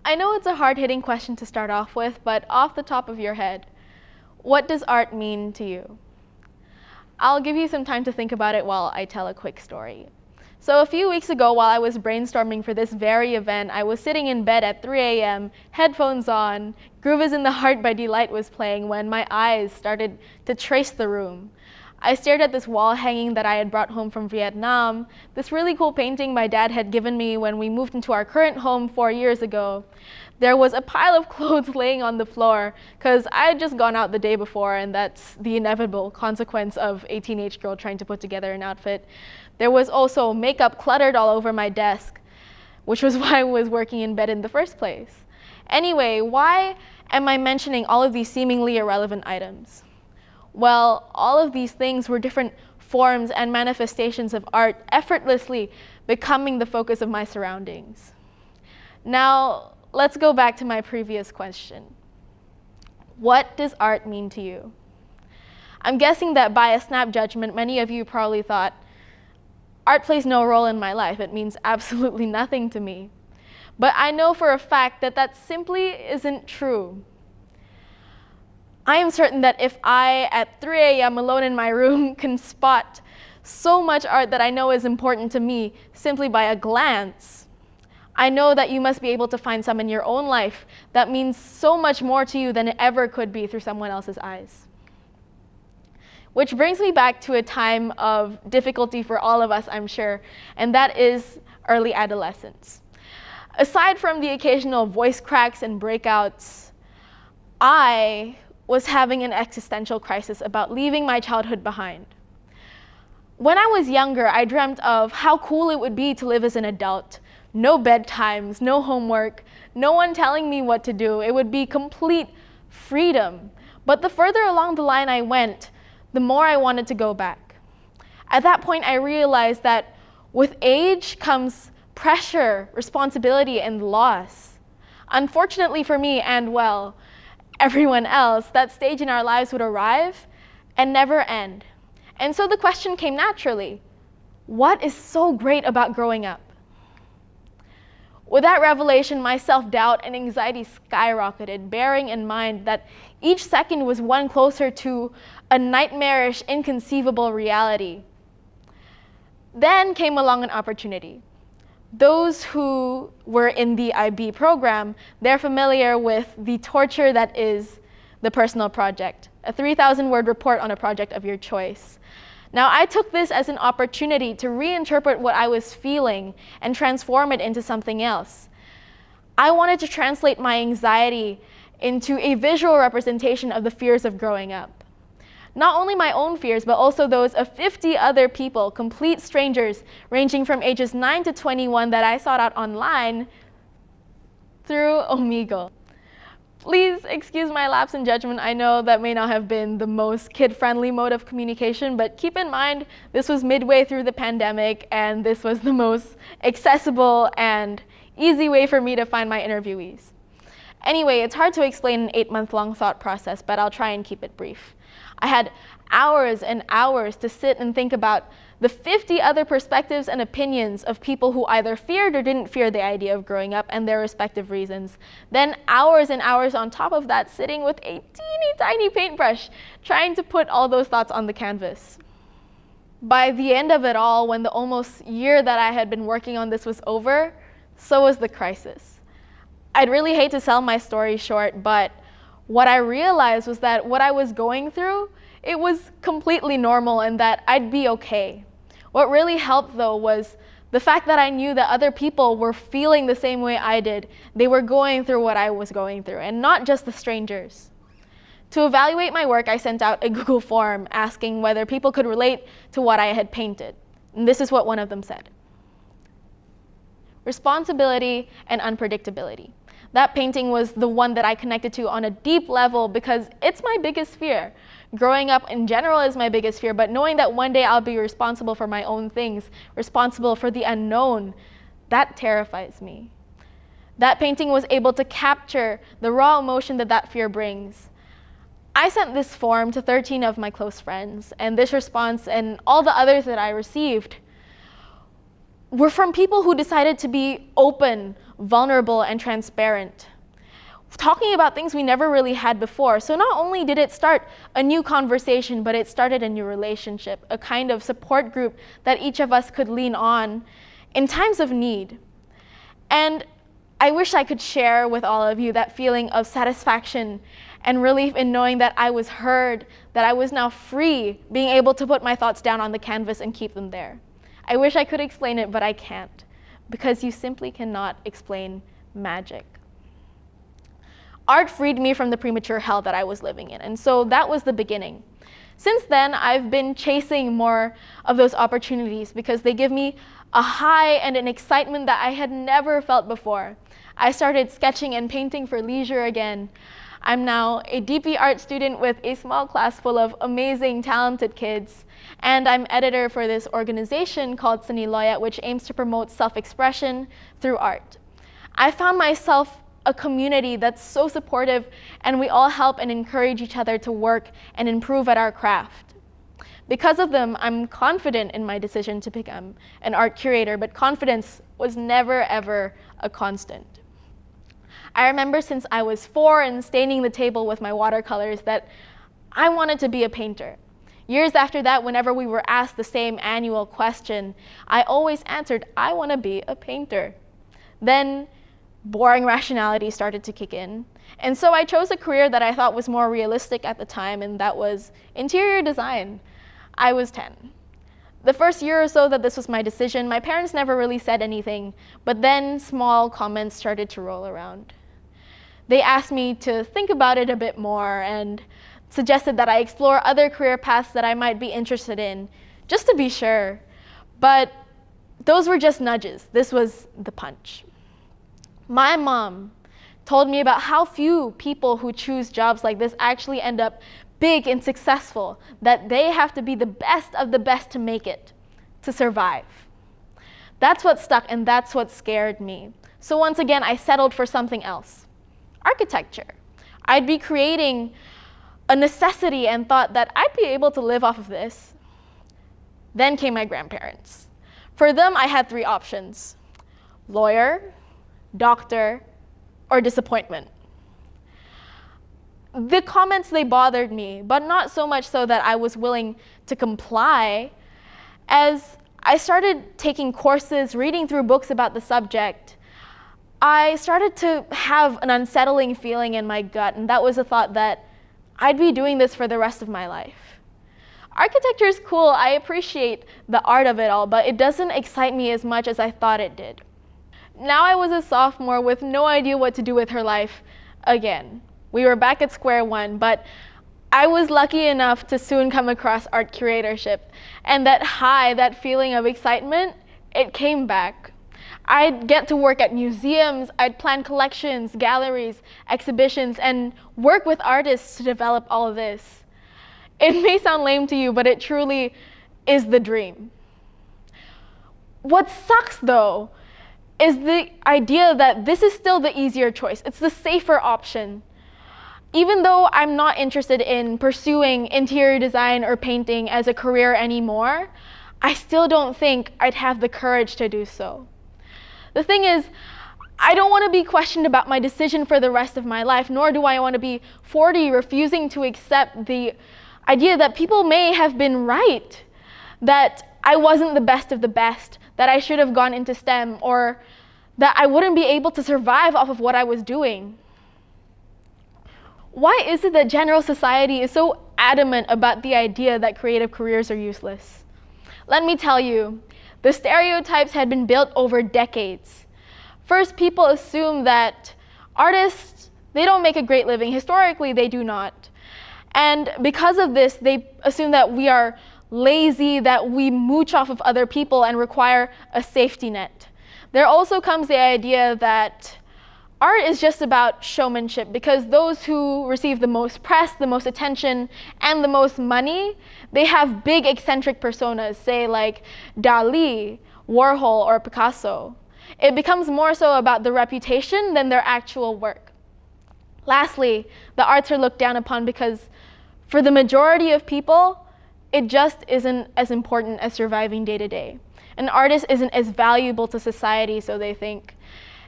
I know it's a hard-hitting question to start off with, but off the top of your head, what does art mean to you? I'll give you some time to think about it while I tell a quick story. So a few weeks ago, while I was brainstorming for this very event, I was sitting in bed at 3 a.m., headphones on, Groove is in the Heart by Delight was playing when my eyes started to trace the room. I stared at this wall hanging that I had brought home from Vietnam, this really cool painting my dad had given me when we moved into our current home 4 years ago. There was a pile of clothes laying on the floor because I had just gone out the day before, and that's the inevitable consequence of a teenage girl trying to put together an outfit. There was also makeup cluttered all over my desk, which was why I was working in bed in the first place. Anyway, why am I mentioning all of these seemingly irrelevant items? Well, all of these things were different forms and manifestations of art effortlessly becoming the focus of my surroundings. Now, let's go back to my previous question. What does art mean to you? I'm guessing that by a snap judgment, many of you probably thought, art plays no role in my life. It means absolutely nothing to me. But I know for a fact that that simply isn't true. I am certain that if I, at 3 a.m. alone in my room, can spot so much art that I know is important to me simply by a glance, I know that you must be able to find some in your own life that means so much more to you than it ever could be through someone else's eyes. Which brings me back to a time of difficulty for all of us, I'm sure, and that is early adolescence. Aside from the occasional voice cracks and breakouts, I was having an existential crisis about leaving my childhood behind. When I was younger, I dreamt of how cool it would be to live as an adult. No bedtimes, no homework, no one telling me what to do. It would be complete freedom. But the further along the line I went, the more I wanted to go back. At that point, I realized that with age comes pressure, responsibility, and loss. Unfortunately for me and, well, everyone else, that stage in our lives would arrive and never end. And so the question came naturally, what is so great about growing up? With that revelation, my self-doubt and anxiety skyrocketed, bearing in mind that each second was one closer to a nightmarish, inconceivable reality. Then came along an opportunity. Those who were in the IB program, they're familiar with the torture that is the personal project, a 3,000-word report on a project of your choice. Now, I took this as an opportunity to reinterpret what I was feeling and transform it into something else. I wanted to translate my anxiety into a visual representation of the fears of growing up. Not only my own fears, but also those of 50 other people, complete strangers, ranging from ages 9 to 21 that I sought out online through Omegle. Please excuse my lapse in judgment. I know that may not have been the most kid-friendly mode of communication, but keep in mind, this was midway through the pandemic, and this was the most accessible and easy way for me to find my interviewees. Anyway, it's hard to explain an 8-month-long thought process, but I'll try and keep it brief. I had hours and hours to sit and think about the 50 other perspectives and opinions of people who either feared or didn't fear the idea of growing up and their respective reasons. Then hours and hours on top of that, sitting with a teeny tiny paintbrush, trying to put all those thoughts on the canvas. By the end of it all, when the almost year that I had been working on this was over, so was the crisis. I'd really hate to sell my story short, but what I realized was that what I was going through, it was completely normal and that I'd be okay. What really helped, though, was the fact that I knew that other people were feeling the same way I did. They were going through what I was going through, and not just the strangers. To evaluate my work, I sent out a Google form asking whether people could relate to what I had painted. And this is what one of them said. Responsibility and unpredictability. That painting was the one that I connected to on a deep level because it's my biggest fear. Growing up in general is my biggest fear, but knowing that one day I'll be responsible for my own things, responsible for the unknown, that terrifies me. That painting was able to capture the raw emotion that that fear brings. I sent this form to 13 of my close friends, and this response and all the others that I received were from people who decided to be open, vulnerable, and transparent, talking about things we never really had before. So not only did it start a new conversation, but it started a new relationship, a kind of support group that each of us could lean on in times of need. And I wish I could share with all of you that feeling of satisfaction and relief in knowing that I was heard, that I was now free, being able to put my thoughts down on the canvas and keep them there. I wish I could explain it, but I can't, because you simply cannot explain magic. Art freed me from the premature hell that I was living in, and so that was the beginning. Since then, I've been chasing more of those opportunities because they give me a high and an excitement that I had never felt before. I started sketching and painting for leisure again. I'm now a DP art student with a small class full of amazing, talented kids, and I'm editor for this organization called Seni Loya, which aims to promote self-expression through art. I found myself a community that's so supportive, and we all help and encourage each other to work and improve at our craft. Because of them, I'm confident in my decision to become an art curator, but confidence was never, ever a constant. I remember since I was 4 and staining the table with my watercolors that I wanted to be a painter. Years after that, whenever we were asked the same annual question, I always answered, I want to be a painter. Then boring rationality started to kick in. And so I chose a career that I thought was more realistic at the time, and that was interior design. I was 10. The first year or so that this was my decision, my parents never really said anything, but then small comments started to roll around. They asked me to think about it a bit more and suggested that I explore other career paths that I might be interested in, just to be sure. But those were just nudges. This was the punch. My mom told me about how few people who choose jobs like this actually end up big and successful, that they have to be the best of the best to make it, to survive. That's what stuck, and that's what scared me. So once again, I settled for something else. Architecture. I'd be creating a necessity and thought that I'd be able to live off of this. Then came my grandparents. For them, I had 3 options: lawyer, doctor, or disappointment. The comments, they bothered me, but not so much so that I was willing to comply. As I started taking courses, reading through books about the subject, I started to have an unsettling feeling in my gut, and that was the thought that I'd be doing this for the rest of my life. Architecture is cool, I appreciate the art of it all, but it doesn't excite me as much as I thought it did. Now I was a sophomore with no idea what to do with her life again. We were back at square one, but I was lucky enough to soon come across art curatorship, and that high, that feeling of excitement, it came back. I'd get to work at museums, I'd plan collections, galleries, exhibitions, and work with artists to develop all of this. It may sound lame to you, but it truly is the dream. What sucks, though, is the idea that this is still the easier choice. It's the safer option. Even though I'm not interested in pursuing interior design or painting as a career anymore, I still don't think I'd have the courage to do so. The thing is, I don't want to be questioned about my decision for the rest of my life, nor do I want to be 40 refusing to accept the idea that people may have been right, that I wasn't the best of the best, that I should have gone into STEM, or that I wouldn't be able to survive off of what I was doing. Why is it that general society is so adamant about the idea that creative careers are useless? Let me tell you, the stereotypes had been built over decades. First, people assume that artists, they don't make a great living. Historically, they do not. And because of this, they assume that we are lazy, that we mooch off of other people and require a safety net. There also comes the idea that art is just about showmanship, because those who receive the most press, the most attention, and the most money, they have big eccentric personas, say like Dali, Warhol, or Picasso. It becomes more so about the reputation than their actual work. Lastly, the arts are looked down upon because for the majority of people, it just isn't as important as surviving day to day. An artist isn't as valuable to society, so they think.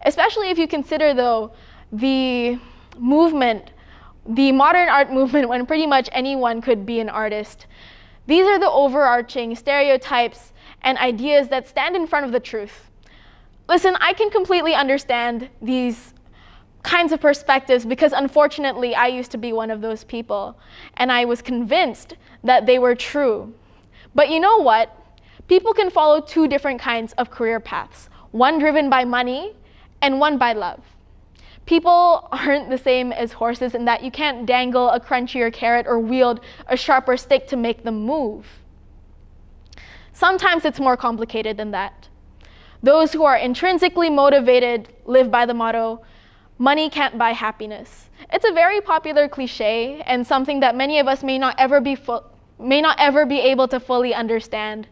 Especially if you consider, though, the movement, the modern art movement, when pretty much anyone could be an artist. These are the overarching stereotypes and ideas that stand in front of the truth. Listen, I can completely understand these kinds of perspectives because unfortunately I used to be one of those people, and I was convinced that they were true. But you know what? People can follow two different kinds of career paths, one driven by money and one by love. People aren't the same as horses in that you can't dangle a crunchier carrot or wield a sharper stick to make them move. Sometimes it's more complicated than that. Those who are intrinsically motivated live by the motto, money can't buy happiness. It's a very popular cliche and something that many of us may not ever be able to fully understand.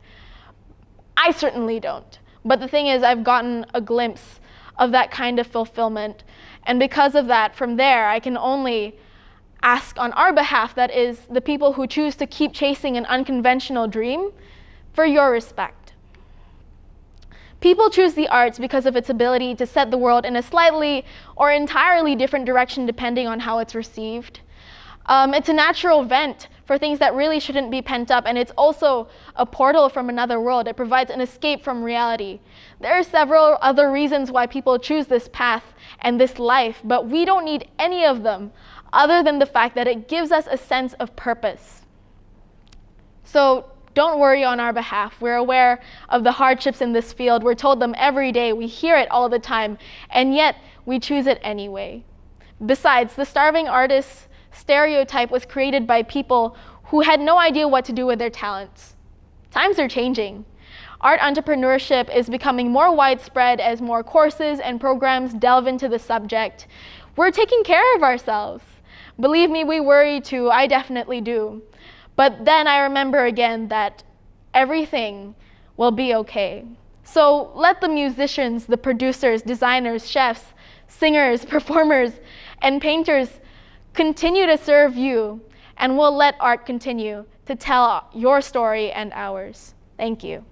I certainly don't. But the thing is, I've gotten a glimpse of that kind of fulfillment. And because of that, from there, I can only ask on our behalf, that is, the people who choose to keep chasing an unconventional dream, for your respect. People choose the arts because of its ability to set the world in a slightly or entirely different direction depending on how it's received. It's a natural vent for things that really shouldn't be pent up, and it's also a portal from another world. It provides an escape from reality. There are several other reasons why people choose this path and this life, but we don't need any of them other than the fact that it gives us a sense of purpose. So don't worry on our behalf. We're aware of the hardships in this field. We're told them every day. We hear it all the time, and yet we choose it anyway. Besides, the starving artist stereotype was created by people who had no idea what to do with their talents. Times are changing. Art entrepreneurship is becoming more widespread as more courses and programs delve into the subject. We're taking care of ourselves. Believe me, we worry too. I definitely do. But then I remember again that everything will be okay. So let the musicians, the producers, designers, chefs, singers, performers, and painters continue to serve you, and we'll let art continue to tell your story and ours. Thank you.